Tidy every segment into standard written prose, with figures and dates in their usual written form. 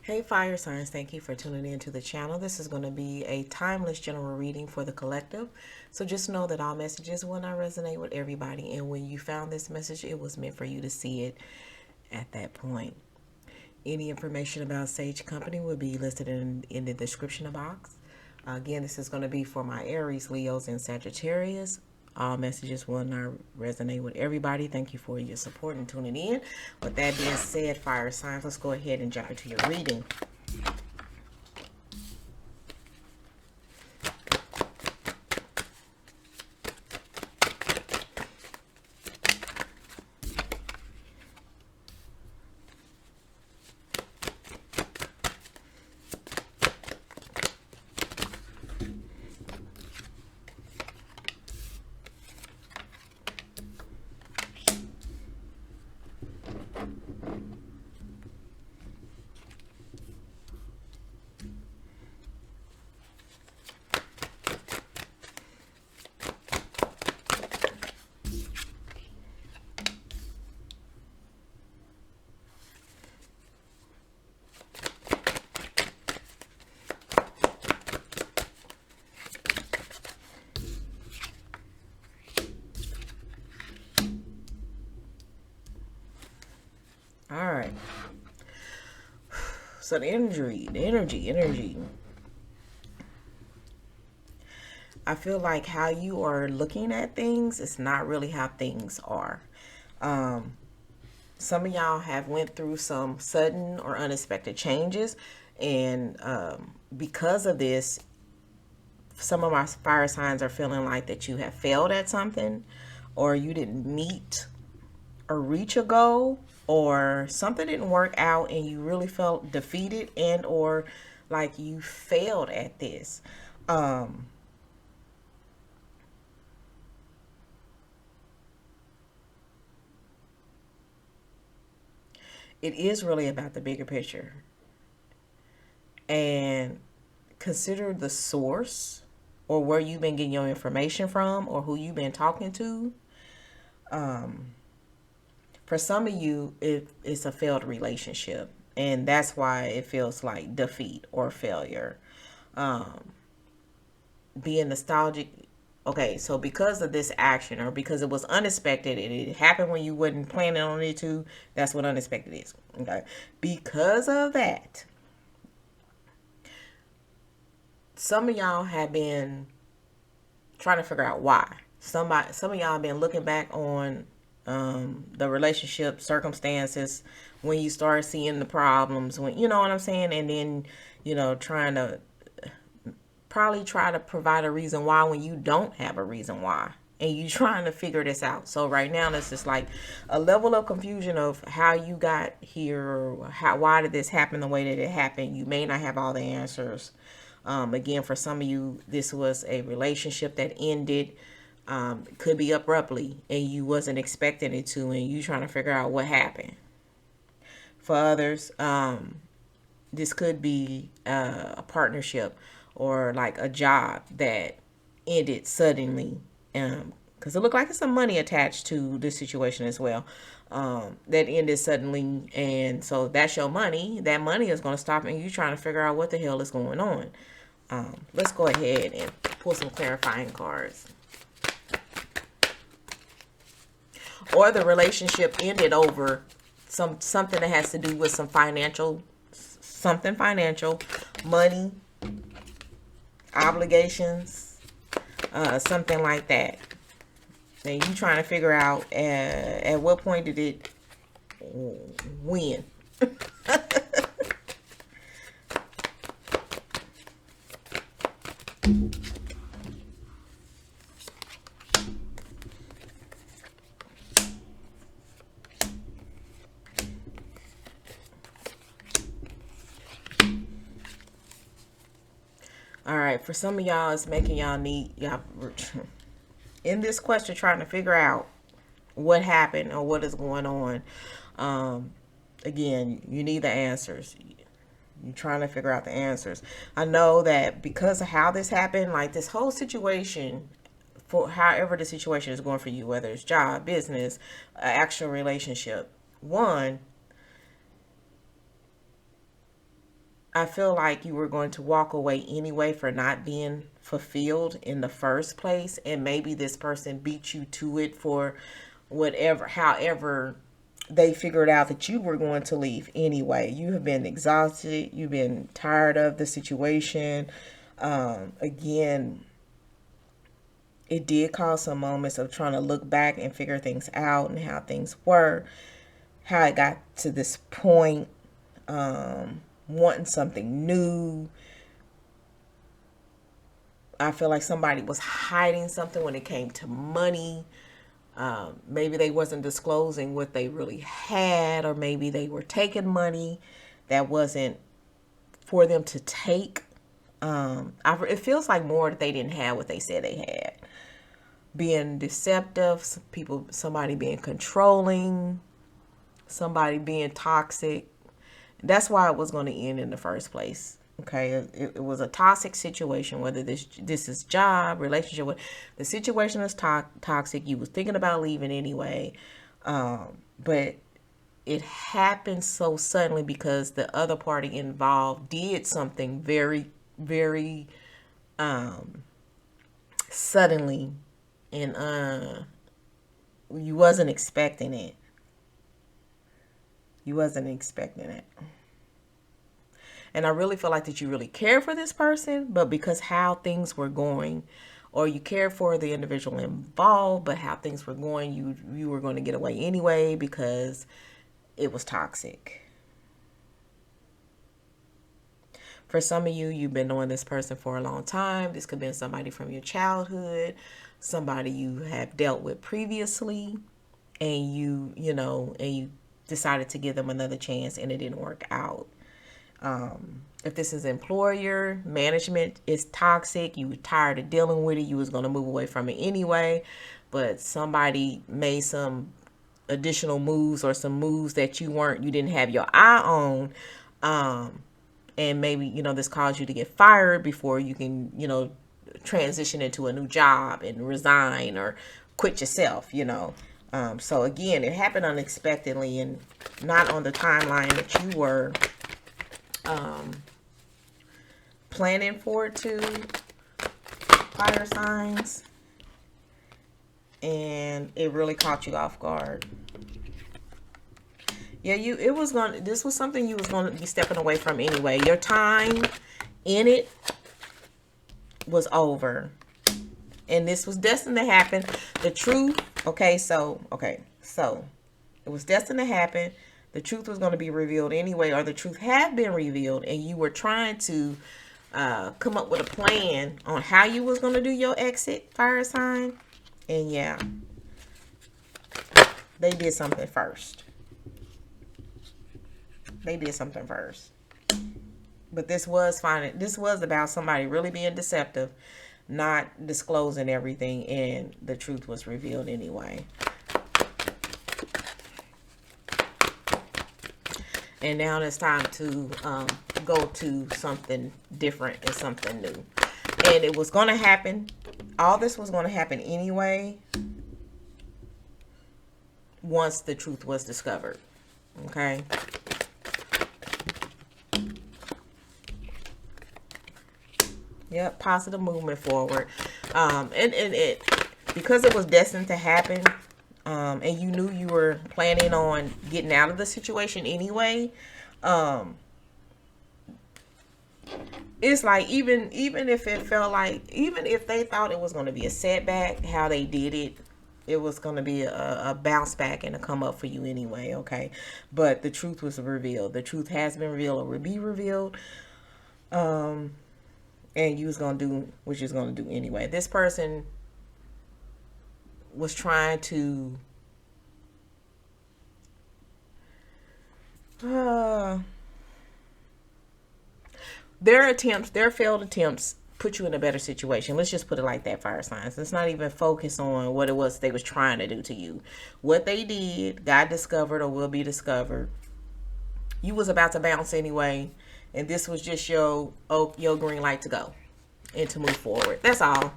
Hey fire signs, thank you for tuning in to the channel. This is going to be a timeless general reading for the collective. So just know that all messages will not resonate with everybody. And when you found this message, it was meant for you to see it at that point. Any information about Sage Company will be listed in the description box. Again, this is going to be for my Aries, Leos, and Sagittarius. All messages will not resonate with everybody. Thank you for your support and tuning in. With that being said, fire signs, let's go ahead and jump into your reading. All right. So the energy. I feel like how you are looking at things is not really how things are. Some of y'all have went through some sudden or unexpected changes, and because of this, some of my fire signs are feeling like that you have failed at something, or you didn't meet or reach a goal, or something didn't work out and you really felt defeated and or like you failed at this. It is really about the bigger picture, and consider the source or where you've been getting your information from or who you've been talking to. For some of you, it's a failed relationship, and that's why it feels like defeat or failure. Being nostalgic. Okay, so because of this action or because it was unexpected and it happened when you wasn't planning on it to, that's what unexpected is. Okay, because of that, some of y'all have been trying to figure out why. Some of y'all have been looking back on the relationship circumstances when you start seeing the problems, when you know what I'm saying, and then trying to probably try to provide a reason why when you don't have a reason why, and you trying to figure this out. So right now it's just like a level of confusion of how you got here, or why did this happen the way that it happened. You may not have all the answers. Again, for some of you, this was a relationship that ended, could be abruptly, and you wasn't expecting it to, and you trying to figure out what happened. For others, this could be a partnership or like a job that ended suddenly, because it looked like it's some money attached to this situation as well, that ended suddenly, and so that's your money. That money is going to stop, and you trying to figure out what the hell is going on. Let's go ahead and pull some clarifying cards. Or the relationship ended over something that has to do with some financial, money, obligations, something like that. And you trying to figure out at what point did it when. All right, for some of y'all, it's making y'all in this question trying to figure out what happened or what is going on. Again, you need the answers. You're trying to figure out the answers. I know that because of how this happened, like this whole situation, for however the situation is going for you, whether it's job, business, actual relationship, one, I feel like you were going to walk away anyway for not being fulfilled in the first place. And maybe this person beat you to it for however they figured out that you were going to leave anyway. You have been exhausted. You've been tired of the situation. Again, it did cause some moments of trying to look back and figure things out and how things were, how it got to this point, wanting something new. I feel like somebody was hiding something when it came to money. Maybe they wasn't disclosing what they really had, or maybe they were taking money that wasn't for them to take. It feels like more that they didn't have what they said they had. Being deceptive, somebody being controlling, somebody being toxic. That's why it was going to end in the first place. Okay, it was a toxic situation, whether this is job, relationship. The situation is toxic. You was thinking about leaving anyway, but it happened so suddenly because the other party involved did something very, very suddenly, and you wasn't expecting it. You wasn't expecting it. And I really feel like that you really care for this person, but because how things were going, or you care for the individual involved, but how things were going, you were going to get away anyway because it was toxic. For some of you, you've been knowing this person for a long time. This could have been somebody from your childhood, somebody you have dealt with previously, and you decided to give them another chance and it didn't work out. If this is employer, management is toxic, you were tired of dealing with it, you was going to move away from it anyway, but somebody made some additional moves or some moves that you didn't have your eye on, and maybe, this caused you to get fired before you can, transition into a new job and resign or quit yourself, so again, it happened unexpectedly and not on the timeline that you were planning for it to, fire signs, and it really caught you off guard. Yeah, this was something you was going to be stepping away from anyway. Your time in it was over, and this was destined to happen. The truth, so it was destined to happen. The truth was going to be revealed anyway, or the truth had been revealed, and you were trying to come up with a plan on how you was going to do your exit, fire sign. And yeah, they did something first. But this was about somebody really being deceptive, not disclosing everything, and the truth was revealed anyway. And now it's time to go to something different and something new. And it was going to happen. All this was going to happen anyway once the truth was discovered. Okay? Yep, positive movement forward. And it, because it was destined to happen, and you knew you were planning on getting out of the situation anyway, it's like even if it felt like, even if they thought it was going to be a setback, how they did it, it was going to be a bounce back and a come up for you anyway, okay? But the truth was revealed. The truth has been revealed or will be revealed. And you was going to do what you was going to do anyway. This person was trying to their failed attempts put you in a better situation. Let's just put it like that, fire signs. Let's not even focus on what it was they was trying to do to you. What they did got discovered or will be discovered. You was about to bounce anyway, and this was just your green light to go and to move forward. That's all.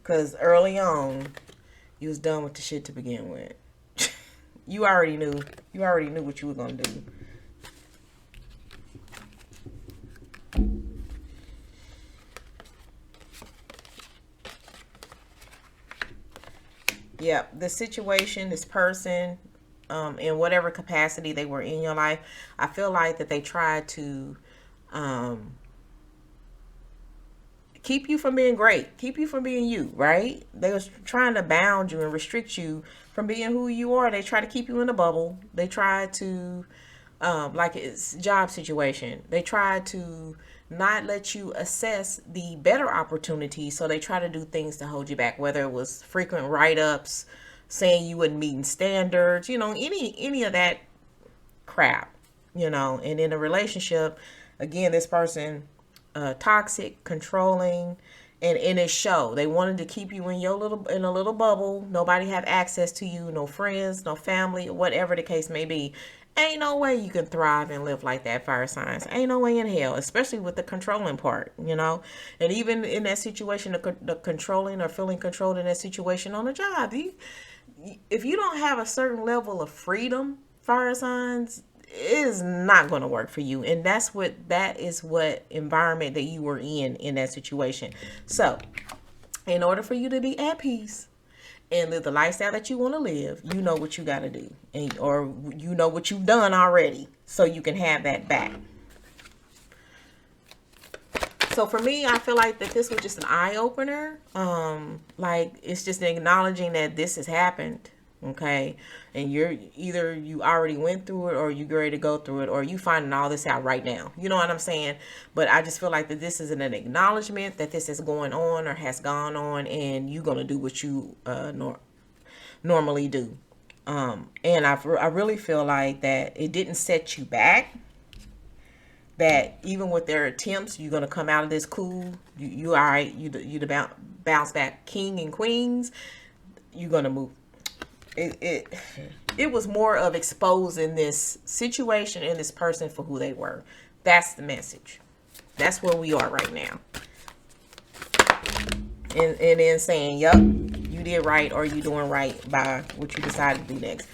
Because early on, You was done with the shit to begin with. You already knew. You already knew what you were gonna do. Yeah, the situation, this person, in whatever capacity they were in your life, I feel like that they tried to um, keep you from being great, keep you from being you, right? They was trying to bound you and restrict you from being who you are. They try to keep you in a bubble. They try to, like it's job situation. They try to not let you assess the better opportunities. So they try to do things to hold you back, whether it was frequent write-ups, saying you wouldn't meet standards, any of that crap, and in a relationship, again, this person, toxic, controlling, and in a show, they wanted to keep you in a little bubble. Nobody have access to you, no friends, no family, whatever the case may be. Ain't no way you can thrive and live like that, fire signs. Ain't no way in hell, especially with the controlling part, And even in that situation, the controlling or feeling controlled in that situation on a job, if you don't have a certain level of freedom, fire signs, it is not going to work for you. And that is what environment that you were in that situation. So in order for you to be at peace and live the lifestyle that you want to live, you know what you got to do, or you know what you've done already, so you can have that back. So for me, I feel like that this was just an eye opener. Like it's just acknowledging that this has happened. Okay. And you already went through it, or you ready to go through it, or you finding all this out right now. You know what I'm saying? But I just feel like that this is an acknowledgement that this is going on or has gone on, and you're going to do what you normally do. And I really feel like that it didn't set you back. That even with their attempts, you're gonna come out of this cool. You all right? You the bounce back king and queens. You're gonna move. It was more of exposing this situation and this person for who they were. That's the message. That's where we are right now. And then saying, "Yup, you did right, or you doing right by what you decided to do next."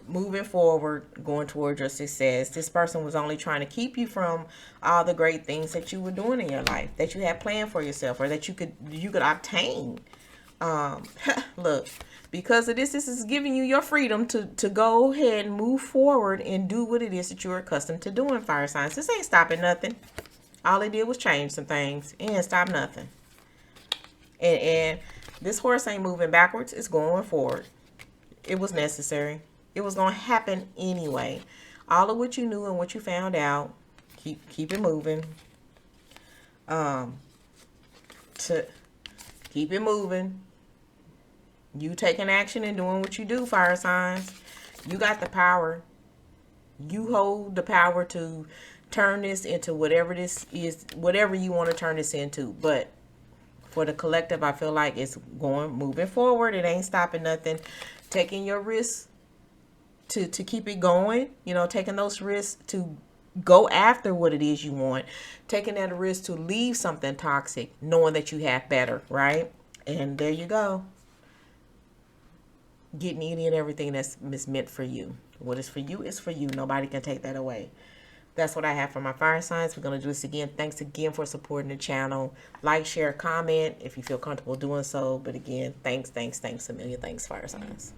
Moving forward, going towards your success. This person was only trying to keep you from all the great things that you were doing in your life, that you had planned for yourself, or that you could obtain. Look, because of this is giving you your freedom to go ahead and move forward and do what it is that you're accustomed to doing, fire signs. This ain't stopping nothing. All it did was change some things and stop nothing. And this horse ain't moving backwards. It's going forward. It was necessary. It was going to happen anyway. All of what you knew and what you found out, keep it moving. To keep it moving. You taking action and doing what you do, fire signs. You got the power. You hold the power to turn this into whatever this is, whatever you want to turn this into. But for the collective, I feel like it's moving forward. It ain't stopping nothing. Taking your risks to keep it going, taking those risks to go after what it is you want, taking that risk to leave something toxic, knowing that you have better, right? And there you go. Getting any and everything that's meant for you. What is for you is for you. Nobody can take that away. That's what I have for my fire signs. We're going to do this again. Thanks again for supporting the channel. Like, share, comment if you feel comfortable doing so. But again, thanks a million. Thanks, fire signs.